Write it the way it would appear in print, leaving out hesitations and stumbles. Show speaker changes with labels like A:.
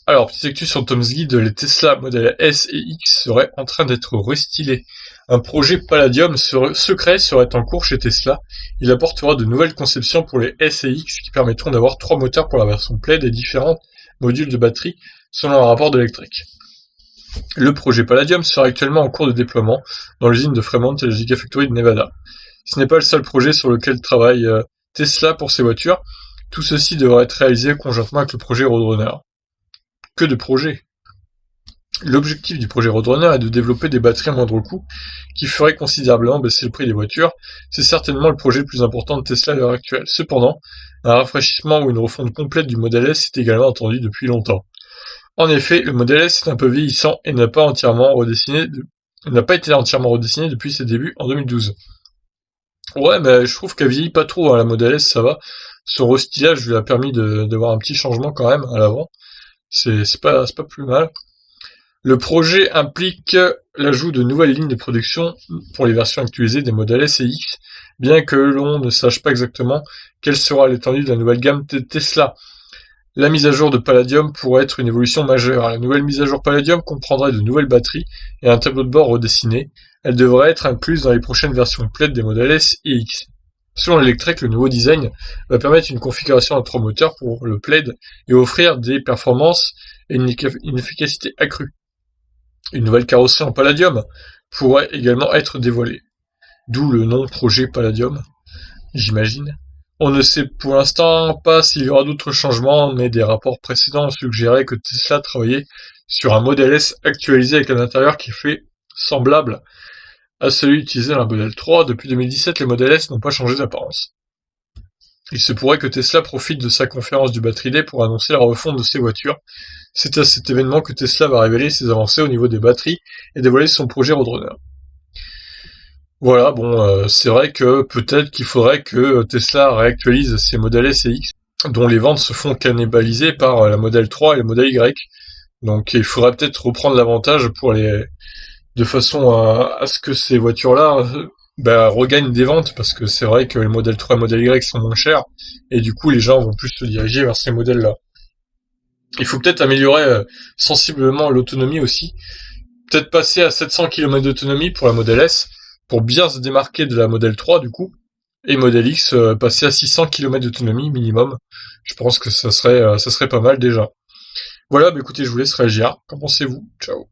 A: Alors, petite actu sur Tom's Guide, les Tesla Model S et X seraient en train d'être restylés. Un projet Palladium secret serait en cours chez Tesla. Il apportera de nouvelles conceptions pour les S et X qui permettront d'avoir 3 moteurs pour la version Plaid et différents modules de batterie selon un rapport d'électrique. Le projet Palladium sera actuellement en cours de déploiement dans l'usine de Fremont et la Gigafactory de Nevada. Ce n'est pas le seul projet sur lequel travaille Tesla pour ses voitures. Tout ceci devrait être réalisé conjointement avec le projet Roadrunner. Que de projets! L'objectif du projet Roadrunner est de développer des batteries à moindre coût qui feraient considérablement baisser le prix des voitures. C'est certainement le projet le plus important de Tesla à l'heure actuelle. Cependant, un rafraîchissement ou une refonte complète du Model S est également attendu depuis longtemps. En effet, le Model S est un peu vieillissant et n'a pas été entièrement redessiné depuis ses débuts en 2012. Ouais, mais je trouve qu'elle vieillit pas trop, hein, la Model S, ça va. Son restylage lui a permis d'avoir un petit changement quand même à l'avant. C'est pas plus mal. Le projet implique l'ajout de nouvelles lignes de production pour les versions actualisées des modèles S et X, bien que l'on ne sache pas exactement quelle sera l'étendue de la nouvelle gamme Tesla. La mise à jour de Palladium pourrait être une évolution majeure. La nouvelle mise à jour Palladium comprendrait de nouvelles batteries et un tableau de bord redessiné. Elle devrait être incluse dans les prochaines versions Plaid des modèles S et X. Selon l'électrique, le nouveau design va permettre une configuration à 3 moteurs pour le Plaid et offrir des performances et une efficacité accrue. Une nouvelle carrosserie en Palladium pourrait également être dévoilée. D'où le nom projet Palladium, j'imagine. On ne sait pour l'instant pas s'il y aura d'autres changements, mais des rapports précédents ont suggéré que Tesla travaillait sur un Model S actualisé avec un intérieur qui fait semblable à celui utilisé dans la Model 3. Depuis 2017, les Model S n'ont pas changé d'apparence. Il se pourrait que Tesla profite de sa conférence du Battery Day pour annoncer la refonte de ses voitures. C'est à cet événement que Tesla va révéler ses avancées au niveau des batteries et dévoiler son projet Roadrunner. Voilà, bon, c'est vrai que peut-être qu'il faudrait que Tesla réactualise ses modèles S et X, dont les ventes se font cannibaliser par la Model 3 et le Model Y. Donc il faudrait peut-être reprendre l'avantage de façon à ce que ces voitures-là regagnent des ventes, parce que c'est vrai que les Model 3 et Model Y sont moins chers, et du coup les gens vont plus se diriger vers ces modèles-là. Il faut peut-être améliorer sensiblement l'autonomie aussi, peut-être passer à 700 km d'autonomie pour la Model S, pour bien se démarquer de la Model 3 du coup, et Model X passer à 600 km d'autonomie minimum. Je pense que ça serait pas mal déjà. Voilà, écoutez, je vous laisse réagir. Qu'en pensez-vous? Ciao.